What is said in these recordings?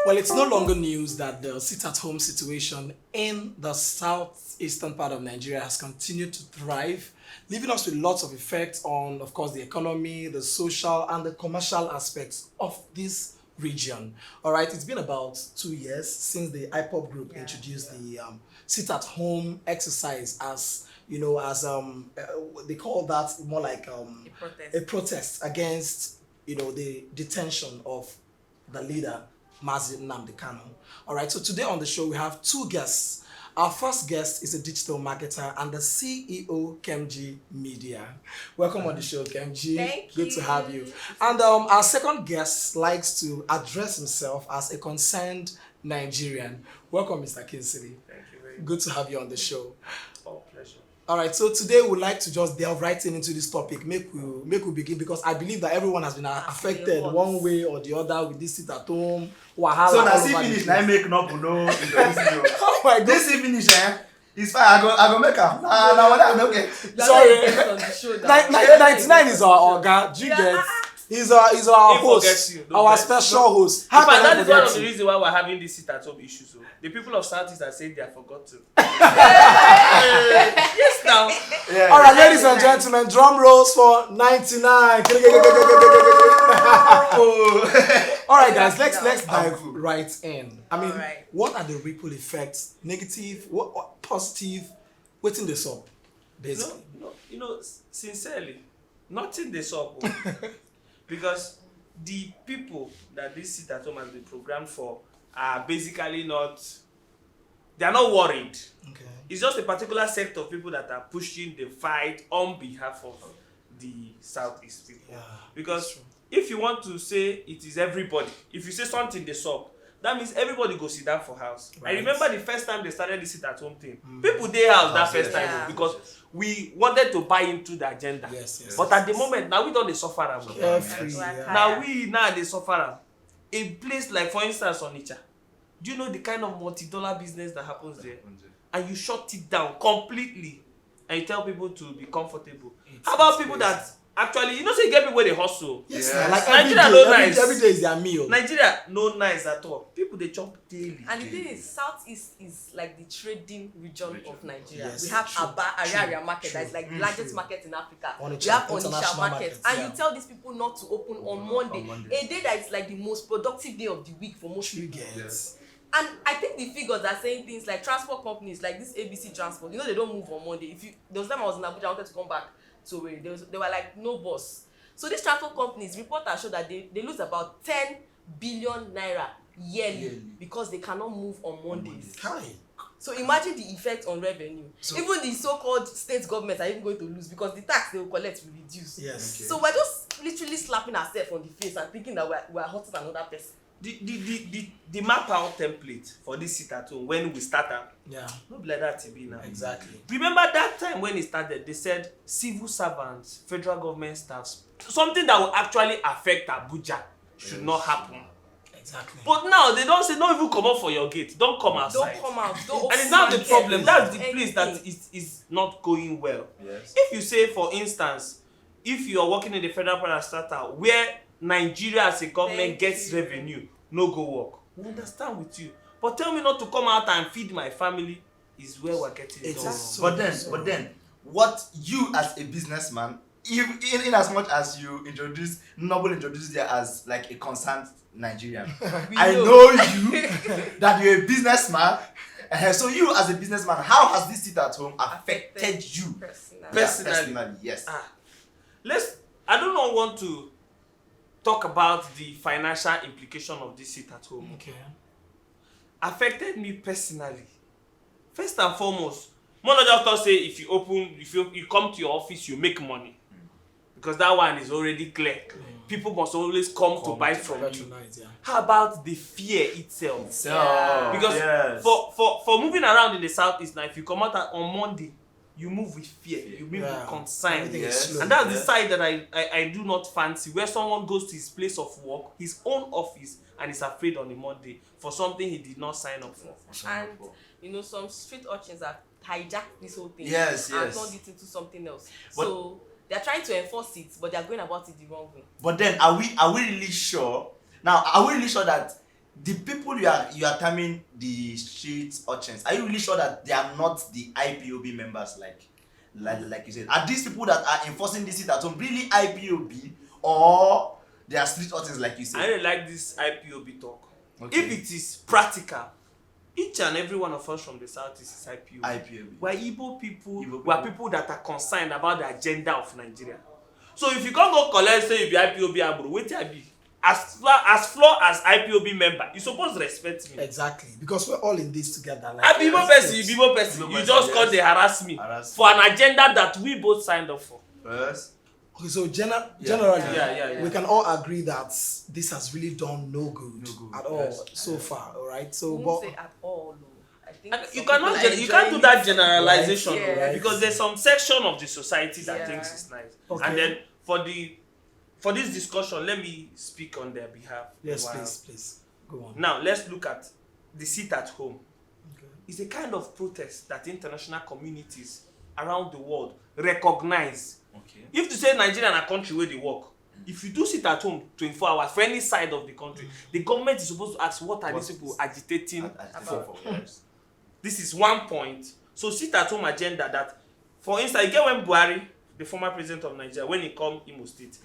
Well, it's no longer news that the sit-at-home situation in the southeastern part of Nigeria has continued to thrive, leaving us with lots of effects on, of course, the economy, the social, and the commercial aspects of this region. All right, it's been about 2 years since the IPOP group introduced the sit-at-home exercise as they call that more like a protest against the detention of the leader Mazi Nnamdi Kanu. All right, so today on the show we have two guests. Our first guest is a digital marketer and the CEO Kemjii Media. Welcome on the show, Kemjii. Thank Good you. to have you. And our second guest likes to address himself as a concerned Nigerian. Welcome, Mr. Kingsley. Thank you very much. Good to have you on the show. Oh, pleasure. All right, so today we'd like to just delve right into this topic. Make we begin because I believe that everyone has been affected one way or the other with this sit-at-home wahala. So now all see over the finish, place. now make no introduce Oh my God! This see finish, it's fine. I go make am. Nah, what I'm okay. Sorry. 99 is our guy. Do you get? He's our He host, forgets you, don't our vex. special host. How In fact, can I that is one forget of the you? reasons why we're having this sit-at-home issue. So the people of Southeast are saying they are forgot to. Yes, now. Yeah. All right, ladies and gentlemen, drum rolls for 99. All right, guys, let's dive right in. I mean, Alright. what are the ripple effects? Negative, what positive? What's in this up? Basically. No, sincerely, nothing they saw. Because the people that this sit-at-home has been programmed for are basically they are not worried. Okay. It's just a particular set of people that are pushing the fight on behalf of the Southeast people. Yeah, Because if you want to say it is everybody, if you say something they saw, that means everybody go sit down for house. Right. I remember the first time they started the sit-at-home thing. People they house that first time Yeah. because we wanted to buy into the agenda. Yes. But at the moment, now we don't suffer. Carefree. Yeah. Now they suffer. A place like, for instance, Onitsha. Do you know the kind of multi-dollar business that happens there? And you shut it down completely, and you tell people to be comfortable. How about people that actually, say, you get people where they hustle? Yes. Yes. Like Nigeria no every nice. day is their meal. Nigeria, no nice at all. People they chop daily. And the thing is, Southeast is like the trading region of Nigeria. Yes, We have true, Area market true. that is like the largest market in Africa. Onitsha, We have international Onitsha market. market, And yeah. you tell these people not to open on Monday. A day that is like the most productive day of the week for most You people. get. Yes. And I think the figures are saying things like transport companies, like this ABC Transport, they don't move on Monday. There was time I was in Abuja, I wanted to come back to where they were like, no bus. So these transport companies, reporters show that they lose about 10 billion naira yearly because they cannot move on Mondays. Kai. So imagine the effect on revenue. So- Even the so-called state governments are even going to lose because the tax they will collect will reduce. Yes. Okay. So we're just literally slapping ourselves on the face and thinking that we're hurting another person. The map out template for this sit-at-home when we start up, Yeah. not be like that to be now. Exactly. Remember that time when it started, they said civil servants, federal government staffs, something that will actually affect Abuja should not happen. Exactly. But now they don't say, don't even come out for your gate, don't come outside. Don't come out. Don't And it's now the open problem. anything. That's the place that is not going well. Yes. If you say, for instance, if you are working in the federal parastatal where Nigeria as a government Thank gets you. revenue, no go work. We understand with you. But tell me not to come out and feed my family is where we're getting it Exactly. wrong. But then, what you as a businessman, in as much as you Noble introduced you as like a concerned Nigerian, I know you that you're a businessman. So you as a businessman, how has this sit-at-home affected you Personally. Personally. Yes. I do not want to talk about the financial implication of this sit-at-home. Okay. Affected me personally. First and foremost, one of the doctors say if you come to your office, you make money. Because that one is already clear. People must always come to buy from you. Patronize, yeah. How about the fear itself? So, Because yes. for moving around in the Southeast now, if you come out on Monday, you move with fear, you move Yeah. with concern. Everything is Yes. slow. And that's the side that I do not fancy, where someone goes to his place of work, his own office, and is afraid on a Monday for something he did not sign up for. And some street urchins have hijacked this whole thing Yes, and yes. turned it into something else. But- So they're trying to enforce it, but they're going about it the wrong way. But then, are we really sure? Now, are we really sure that the people you are terming the street urchins, are you really sure that they are not the IPOB members like you said? Are these people that are enforcing this sit at home really IPOB, or they are street urchins like you said? I really like this IPOB talk. Okay. If it is practical, each and every one of us from the southeast is IPOB. IPOB. We're Igbo people. Igbo We're people that are concerned about the agenda of Nigeria. So if you can't go collect say you be IPOB abro, wait I be. As flawed as IPOB member, you supposed to respect me. Exactly, because we're all in this together. I'm Igbo person, you Igbo person. Igbo You person, just come yes. dey harass me Harass for an agenda that we both signed up for. Yes. Okay, so generally, Yeah. we can all agree that this has really done no good, at all yes. so far. All right, so I but won't say at all. No. I think And some you people cannot are you can't do that enjoying it. generalization, Right, yes. because there's some section of the society that Yeah. thinks it's nice. Okay. And then for this discussion, let me speak on their behalf. yes, Wow. please go on. Now let's look at the sit at home. Okay. It's a kind of protest that international communities around the world recognize. Okay. If to say Nigeria na country where they work, if you do sit at home 24 hours for any side of the country, the government is supposed to ask what are these people agitating For yes. This is one point. So sit at home agenda that, for instance, you get when Buhari, the former president of Nigeria, when he come Imo State,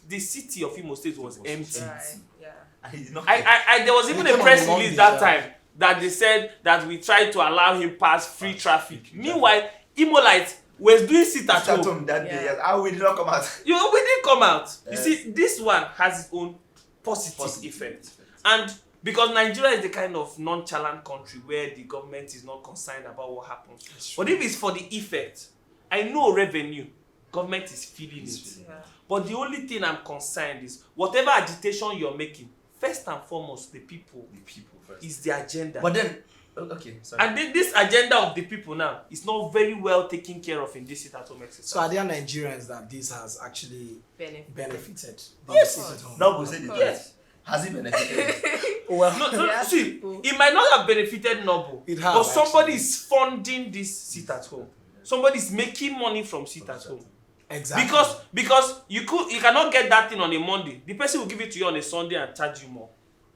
the city of Imo State was empty. Right. Yeah. And he did not There was even He a came press on Monday, release that yeah. time that they said that we tried to allow him pass free traffic. Meanwhile, Imolites was doing sit at sit at home. home that day. Yeah. Yes. How we did not come out. We didn't come out. You Yes. see, this one has its own positive effect. And because Nigeria is the kind of nonchalant country where the government is not concerned about what happens. But if it's for the effect, I know revenue, government is feeling it. Yeah. But the only thing I'm concerned is whatever agitation you're making, first and foremost, the people The people first. is the agenda. But then, okay, sorry. And this agenda of the people now is not very well taken care of in this sit-at-home exercise. So are there Nigerians that this has actually Benefit. benefited? Yes. Sit at home? Now we say the Of truth. course. Has it benefited? Well, No, Yeah, see, people. it might not have benefited Noble, It has, but somebody actually. is funding this sit-at-home. Somebody is making money from sit-at-home. exactly. Because you cannot get that thing on a Monday. The person will give it to you on a Sunday and charge you more,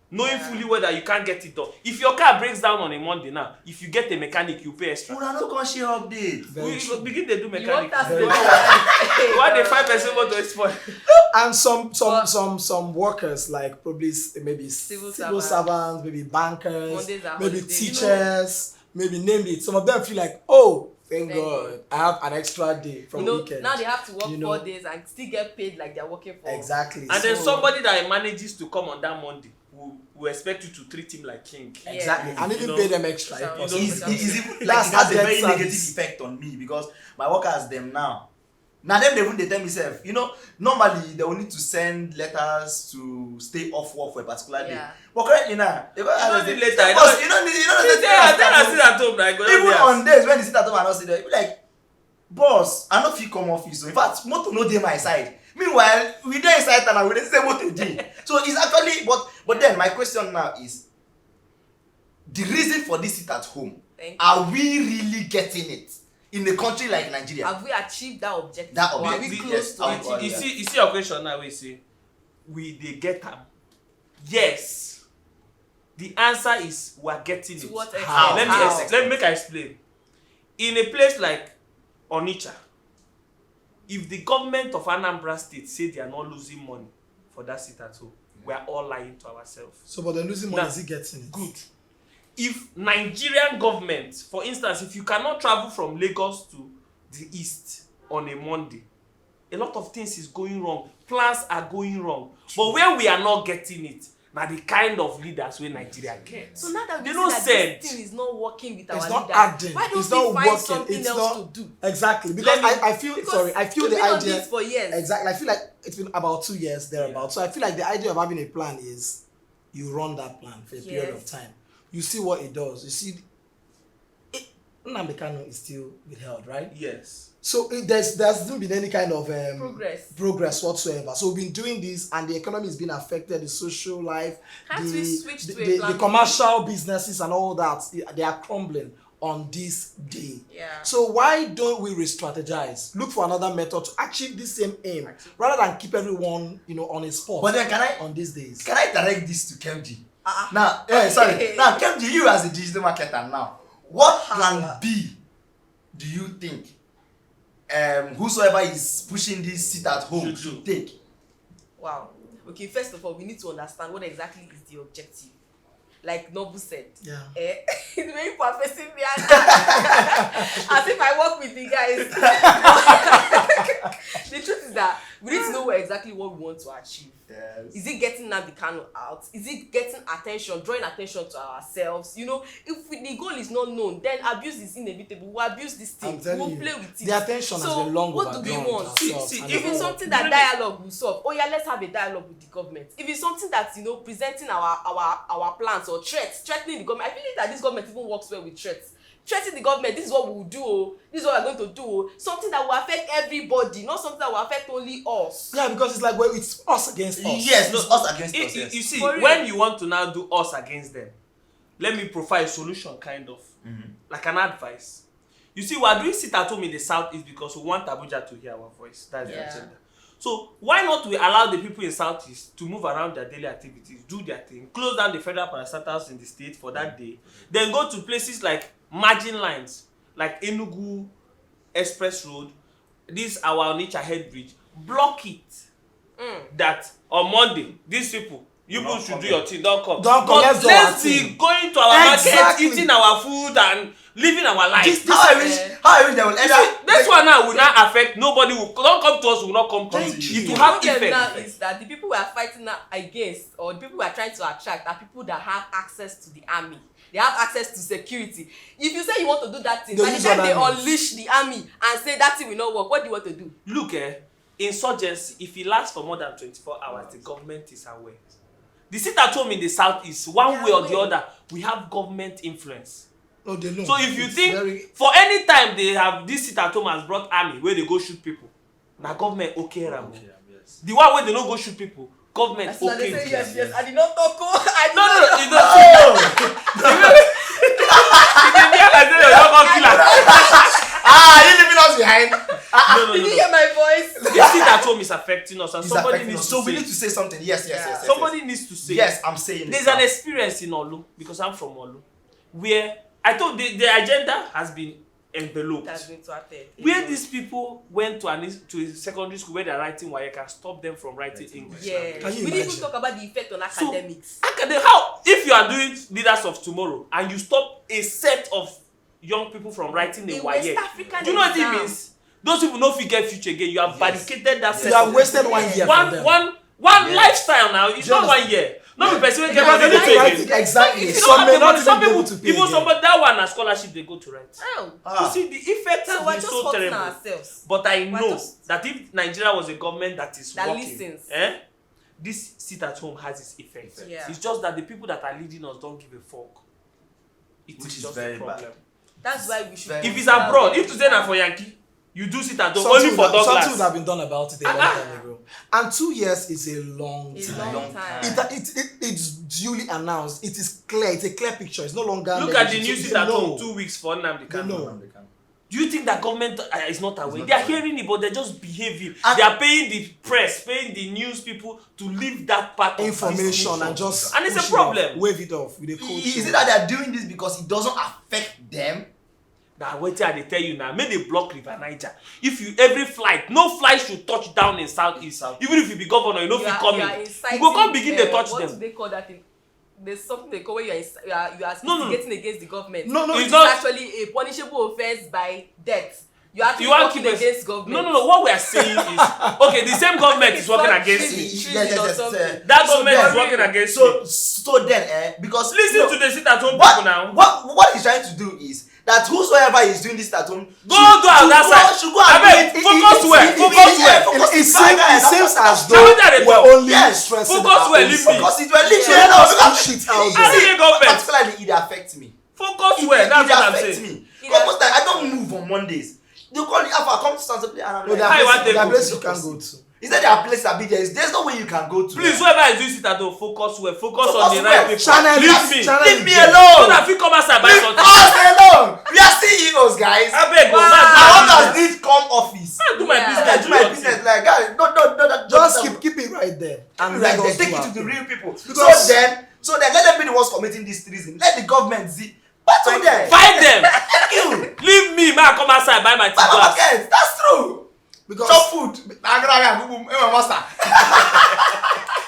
knowing fully well that you can't get it done. If your car breaks down on a Monday now, if you get a mechanic, you pay extra. Una no come share update. Very We true. begin to do You want mechanic. us to Very know true. Why the 5% want to export? And some workers, like probably maybe Civil civil servants. servants, maybe bankers, Mondays are maybe holiday. teachers, maybe name it. Some of them feel like, oh, thank Thank God, I have an extra day from weekend. now they have to work You know. 4 days and still get paid like they're working for. Exactly. And then So- somebody that manages to come on that Monday will expect you to treat him like king. Yeah. Exactly. And even You know. pay them extra. So- if possible. You It's know, even like That's it has a added very service. negative effect on me because my workers them now. Now them they tell me self, you know, normally they will need to send letters to stay off work for a particular day. Yeah. But currently now, they go don't need letter, you don't need sit at home, like, even on days when you sit at home and not sit there, you be like, boss, I no fit come office. So in fact, motor no dey my side. Meanwhile, we dey inside and we dey say motor dey. So it's actually, but then my question now is, the reason for this sit at home, Thank you. are we really getting it in a country like Nigeria? Have we achieved that objective? That Or are we objective, close yes. to it? You see your question now, we say they get them. Yes. The answer is we're getting To it. what extent? How? Let How? me make I explain. In a place like Onitsha, if the government of Anambra State say they are not losing money for that sit at home, we are all lying to ourselves. So, but they're losing money. Now, Is he getting it? Good. If Nigerian government, for instance, if you cannot travel from Lagos to the east on a Monday, a lot of things is going wrong. Plans are going wrong. But where we are not getting it, now the kind of leaders where Nigeria gets. So now that we They see don't that send. this thing is not working with It's our not leaders, adding. why don't It's we not find working. something It's else not- to do? Exactly. Because Let me- I feel Because sorry. I feel we've the been on idea. this for years. Exactly. I feel like it's been about 2 years thereabout. So I feel like the idea of having a plan is you run that plan for a period of Yes. time. You see what it does. You see, Nnamdi Kanu is still withheld, right? Yes. So there hasn't been any kind of Progress. whatsoever. So we've been doing this, and the economy is being affected. The social life, Can't we switch to a the plan B? commercial businesses and all that, they are crumbling on this day. Yeah. So why don't we re-strategize? Look for another method to achieve the same aim, rather than keep everyone, on a spot. But then on these days. can I direct this to Kemjii? Now, sorry. Now, Kemjii, you as a digital marketer now, what plan B do you think whosoever is pushing this sit at home should take? Wow. Okay, first of all, we need to understand what exactly is the objective. Like Nobu said, it's very professing me as if I work with the guys. The truth is that we need to know exactly what we want to achieve. Yes. Is it getting Nabikano out? Is it getting attention, drawing attention to ourselves? You know, if the goal is not known, then abuse is inevitable. We'll abuse this thing. We'll play with it. The attention has been long what do we want? See, if it's something that dialogue will solve, oh yeah, let's have a dialogue with the government. If it's something that's, you know, presenting our plans or threatening the government, I believe that this government even works well with threats. Threatening the government, this is what we will do, this is what we're going to do, something that will affect everybody, not something that will affect only us. Yeah, because it's like, well, it's us against us. Yes, it's us against us. Yes. You see, when you want to now do us against them, let me provide a solution, kind of, like an advice. You see, we are doing sit at home in the Southeast because we want Abuja to hear our voice. That's the agenda. So why not we allow the people in Southeast to move around their daily activities, do their thing, close down the federal parastatals in the state for that day, then go to places like margin lines, like Enugu Express Road, this our Onitsha Head Bridge, block it. That on Monday, these people, you people should do your thing, don't come. Let's be going to our market, eating our food and living our life. How I wish they will this one now will not affect nobody. Will don't come to us, will not come to you. It will have effect. Now is that the people we are fighting against, or the people we are trying to attract, are people that have access to the army. They have access to security. If you say you want to do that thing, by the time they unleash the army and say that thing will not work, what do you want to do? Look, insurgency, if it lasts for more than 24 hours, the government is aware. The sit at home in the Southeast, one way or the other, we have government influence. Oh, they know. So if you think for any time they have this sit at home has brought army where they go shoot people, now government okay ram. Yes. The one where they don't go shoot people, government okay. Yes. I did not talk. You don't. You leaving us behind. No. Did you hear my voice? This sit at home is affecting us, and somebody needs to so we need to say something. Yes. Somebody needs to say. Yes, I'm saying. There's an experience in Olu because I'm from Olu, where I thought the agenda has been enveloped. That's been thwarted. Where these people went to a secondary school where they're writing WAEC and stop them from writing English. Yeah. We didn't even talk about the effect on academics. How if you are doing leaders of tomorrow and you stop a set of young people from writing the WAEC, do you know what it means? Those people no fit get future again. You have barricaded that. You have wasted 1 year. One lifestyle now. It's not 1 year. Not the person who get exactly. Some people, even somebody that one a scholarship they go to write. You see the effect has been so terrible. Ourselves. But I know that if Nigeria was a government that is that working, listens. This sit at home has its effect. Yeah. It's just that the people that are leading us don't give a fuck. Which is just a problem. Bad. That's why we should. If it's abroad, if today na for Yankee, you do sit at home only for Douglas. Something would have been done about it a long time ago. And 2 years is a long time. It's duly announced. It is clear. It's a clear picture. It's no longer. Look at the news sit at home 2 weeks for Nnamdi Kanu. Do you think that government is not aware? They are hearing it, but they're just behaving. They are paying the press, paying the news people to leave that part of information and just. And it's a problem. Wave it off with a code. Is it that they are doing this because it doesn't affect them? Now wait till they tell you now. Make they block River Niger. If you every flight, no flight should touch down in Southeast. Even if you be governor, you know if you come in, you go come begin to touch them. What do they call that thing? There's something they call where you are instigating against the government. No, it's not actually a punishable offense by death. You are working against government. No. What we are saying is okay. The same government is working against me. Yes. That government is working against me. So then, because listen to the sit at home people now. What he's trying to do is that whosoever is doing this at home go on that side. Should go and focus well. It seems as though we're only stressing focus well. Because it will leave shit out there. Particularly, it affects me. Focus well. That's what I'm saying. Because most time I don't move on Mondays. They call it Alpha, come to Stanza Play and I'm like, there are places you can go to. Is that there are places that be there? There's no way you can go to. Please, whoever is doing it at home, focus well. Focus on the right people. Leave me alone. So that if you come outside by something. Leave us alone. We are CEOs, guys. I beg you. How does this come office? I do my business. I do my business. Like, guys, no. Just keep it right. right there. And Right let there. us Take do it our to the thing. real people. Because- So then let them be the ones committing this treason. Let the government see. Battle them. Fight them. Thank you. Leave me, man. Come outside, buy my tea But glass. okay, that's true. Because Chop food. Master.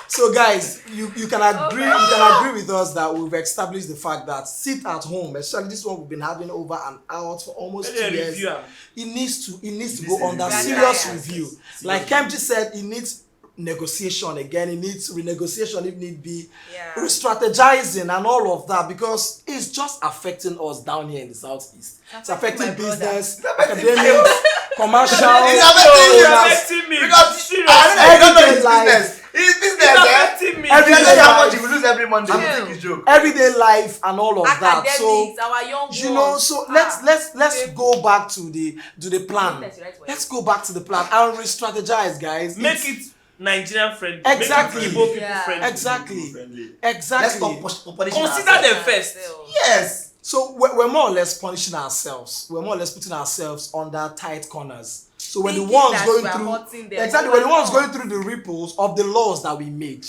so guys, you can agree with us that we've established the fact that sit at home, especially this one we've been having over and out for almost 2 years. It needs to go under serious review. Like Kemjii said, it needs negotiation again. It needs renegotiation if need be, re-strategizing and all of that, because it's just affecting us down here in the southeast. It's affecting business, academics, commercial. It's affecting me. Because Seriously. I don't know his Everyday business. His business, It's affecting me. If you Everyday know how life. much you will lose every Monday, you Yeah. think it's joke. Everyday life and all of that. Academics, So our young you know, ones. so let's go back to the plan. Business, right, for Let's go back to the plan and re-strategize, guys. Make It's- it Nigerian friendly. Exactly. Make it Igbo people Yeah. friendly. Exactly. Let's Exactly. stop punishing Consider ourselves. them first. Yes. So we're more or less punishing ourselves. We're more or less putting ourselves under tight corners. So we're the Thinking ones that going we are through hurting them. exactly But we're the ones no. going through the ripples of the laws that we made.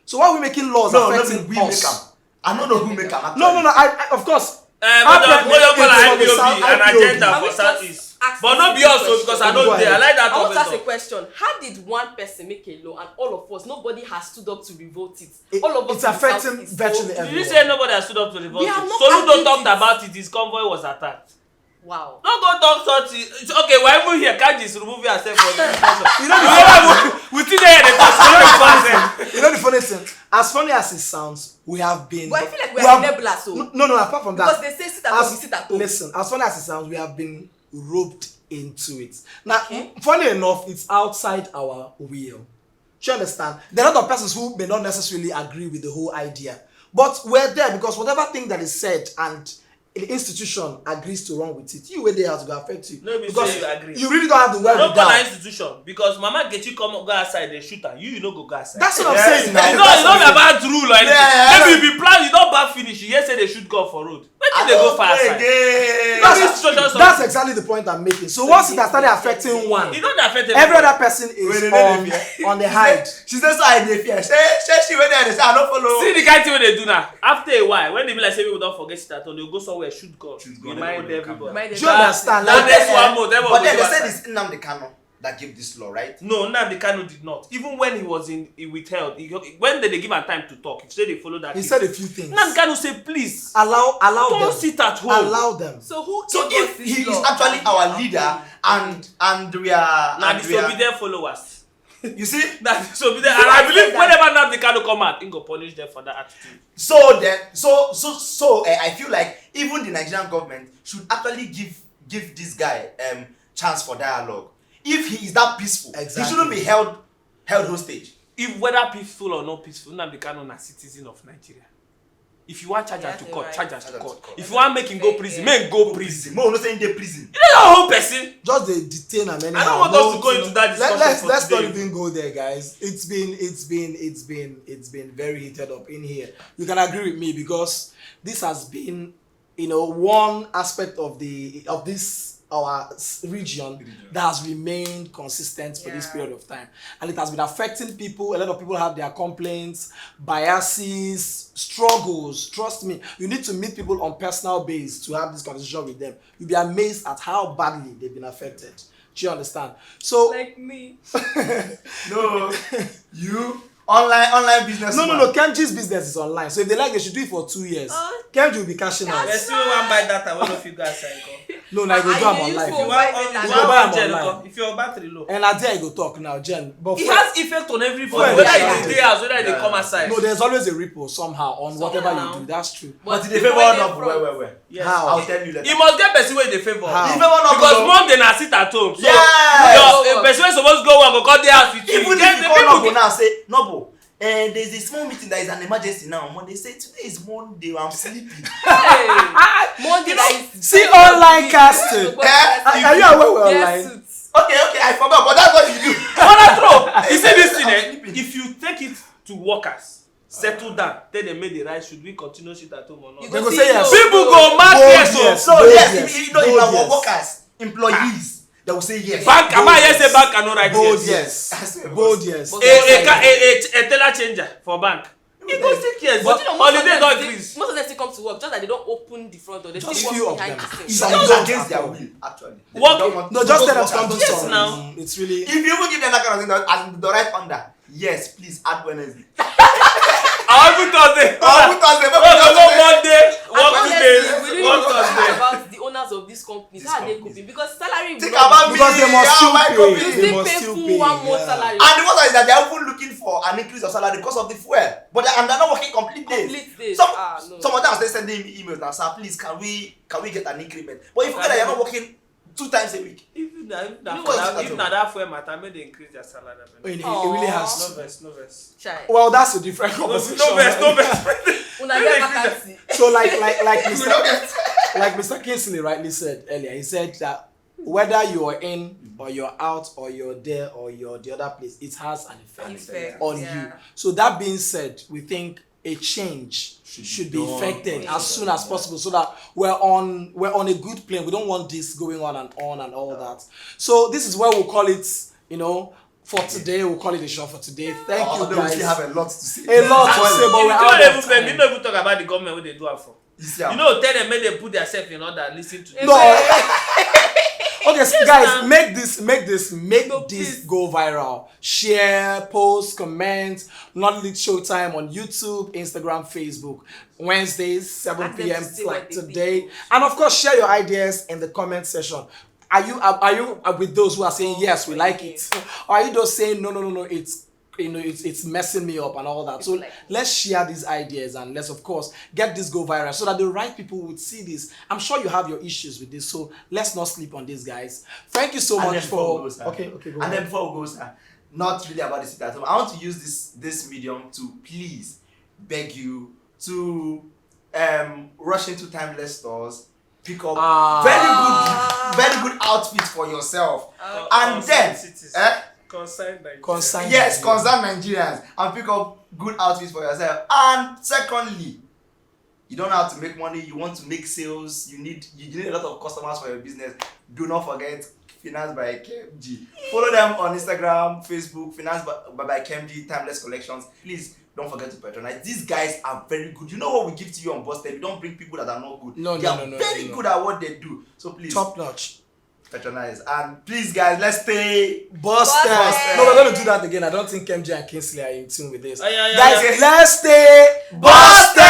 So why are we making laws No, affecting we make us? them. I don't know who make them. No, I of course. But don't call It's an for the South- IPOB an IPOB. agenda Can for we just Southeast. ask But not be this also question? because I Go know there. I ahead. like that I want to ask a comment. question. How did one person make a law and all of us, nobody has stood up to revolt it? It- All of us it's in the affecting Southeast. virtually Did you everyone. say nobody has stood up to the vote? We have not Soludo argued talked it. about it. His convoy was attacked. Wow. Don't go talk something. Okay, we're even here. Kemjii is removing herself from the discussion. You know, We still there. The discussion. you know the funny thing, as funny as it sounds, we have been. But I feel like we are enablers, so. No, apart from Because that. they say sit at home, we sit at home. Listen, as funny as it sounds, we have been roped into it. Now, funny enough, it's outside our will. Do you understand? There are a lot of persons who may not necessarily agree with the whole idea. But we're there because whatever thing that is said and the institution agrees to run with it, you were there to go affect you. No, me because say you agree. you really don't have the No wherewithal. call an institution because Mama Nkechi come go outside they shoot her. You no go outside. That's what I'm Yes. saying now. It's not about rule or anything. Yeah. Maybe you be plan, you don't back finish. You hear say they shoot God for road. Where did they go far outside? Again. That's exactly the point I'm making. So once it has started affecting one, It don't affect every other person Wait, is no, on the hide. She says so I dey fear. She went there. They say I don't follow. See the kind thing wey they do now. After a while, when they be like say people don't forget it at all, they go somewhere shoot God. Shoot God, Remind everybody everybody. Mind Do you understand? That Like, next one more, But then they said it's Nnamdi Kanu that gave this law, right? No, Nnamdi Kanu did not. Even when he was he withheld, when they give him time to talk, he said they follow that. he case. said a few things. Nnamdi Kanu say please Allow don't them. sit at home. Allow them. So who So gave us if this he is law? actually our leader and we are Now and we are, disobedient followers. you see, That disobedient, and I believe whenever Nnamdi Kanu come out, he go punish them for that attitude. so then I feel like even the Nigerian government should actually give this guy chance for dialogue. If he is that peaceful, Exactly. he shouldn't be held hostage. If whether peaceful or not peaceful, Nnamdi Kanu na citizen of Nigeria. If you want charge am to Yeah, court, right. charge am to Charge am court. to court. If you want make him go prison, make him go prison. Mo no say in the prison. You know your whole person. Just they detain and anyhow. I don't want us to go into that discussion Let's for not today. even go there, guys. It's been very heated up in here. You can agree with me because this has been, one aspect of this our region that has remained consistent for this Yeah. period of time, and it has been affecting people. A lot of people have their complaints, biases, struggles. Trust me, you need to meet people on personal base to have this conversation with them. You'll be amazed at how badly they've been affected. Do you understand? So Like me. No, you online business. no. Kemjii's business is online. So if they like, they should do it for 2 years. Kemjii will be cashing out. There's still one buy data when if you go outside. No, I go do am on live. You You want- want You go buy am Jen, online. if your battery low. And I dare you go talk now, Jen. But It for- has effect on everybody, Well, whether yeah. it's in the house, whether they come outside. no, there's always a ripple somehow on whatever Somehow. you do. That's true. But in the the favor point of they from- where. Yes. How? I'll tell you later. You must get person wey dey favour. How? In favor of Because Monday na sit at home. So Yes. your person wey suppose go work go come dey house with you. Even Get if the you people call get- Nobo now say Nobo, there's a small meeting that is an emergency now. Monday say today is Monday. I'm sleeping. Hey, Monday that is See online casting. Yes, Are you aware we're yes, online? suits. Okay, I forgot, but that's what you do. Honestly, you see this thing, I'm sleeping. if you take it to workers, settle down, tell them make the right, should we continue sit at home or not? You They go go see say yes. no. People go mad Bold yes, yes. so So Bold yes, yes. if Bold our yes. workers, employees they will say yes. Bank, am I say bank cannot write Bold yes? yes. Bold yes. A teller changer for bank. It goes take years. But you know, Holiday don't increase. most of them still come to work, just that they don't open the front door. They Just still few work of behind them. the scenes. It's Some against don't their at will, actually. They Work- don't want- No, just tell them work to come do at all. Yes, some. now. It's really. If you even give them that kind of thing, as the right under, yes, please add Wednesday. Every Thursday. Oh, put us there, No, maybe no, just say- Monday. And Work 2 honestly, days. we really Work need to talk Thursday. about the owners of these companies. These How are they companies. coping? Because salary will Think not about be- Because they must how still am I pay. coping? you They still must pay still full pay, 1 month yeah. salary. And the worst is that they are even looking for an increase of salary because of the fuel. But they're not working complete days. Complete days. Some, No. some of them are still sending me emails now, sir, please, can we get an increment? But if you forget that you're not working 2 times a week. If na what? that fuel matter, make they increase their salary. It really has No to. verse, no verse. Chai. Well, that's a different conversation. No verse, no right? verse. Una get vacancy. So like We don't get like Mr. Kingsley rightly said earlier, he said that whether you're in or you're out or you're there or you're the other place, it has an effect on you. So that being said, we think a change should be effected as soon as possible so that we're on a good plane. We don't want this going on and all that. So this is where we'll call it, for today. We'll call it a show for today. Thank you We guys. still have a lot to say. A lot to say, but we're out of time. We don't even talk about the government what they do it for. Yeah. You know, tell them when they put themselves in order, listen to them. No. Okay, so guys, ma'am. make this please. go viral. Share, post, comment. Not Lit Showtime on YouTube, Instagram, Facebook. Wednesdays, 7 Ask them p.m. to say like what they today. think. And of course, share your ideas in the comment section. Are you with those who are saying yes, we like it? Or are you those saying no, it's messing me up and all that? So Like- let's share these ideas and let's of course get this go viral so that the right people would see this. I'm sure you have your issues with this, so let's not sleep on this, guys. Thank you so And much then before for we go, sir, okay, go and ahead. then before we go, sir, not really about the sit at home. I want to use this medium to please beg you to rush into timeless stores, pick up very good outfits for yourself, and then Consign Nigeria. Consign yes, Nigeria. concern Nigerians and pick up good outfits for yourself. And secondly, you don't have to make money. You want to make sales. You need a lot of customers for your business. Do not forget Finance by Kemjii. Follow them on Instagram, Facebook. Finance by Kemjii, Timeless Collections. Please don't forget to patronize. These guys are very good. You know what we give to you on Busted? We don't bring people that are not good. No, they are very good at what they do. So please Top notch. patronize. And please, guys, let's stay. Busted. Busted. No, we're gonna do that again. I don't think Kemjii and Kingsley are in tune with this. Yeah. Guys, let's stay busted.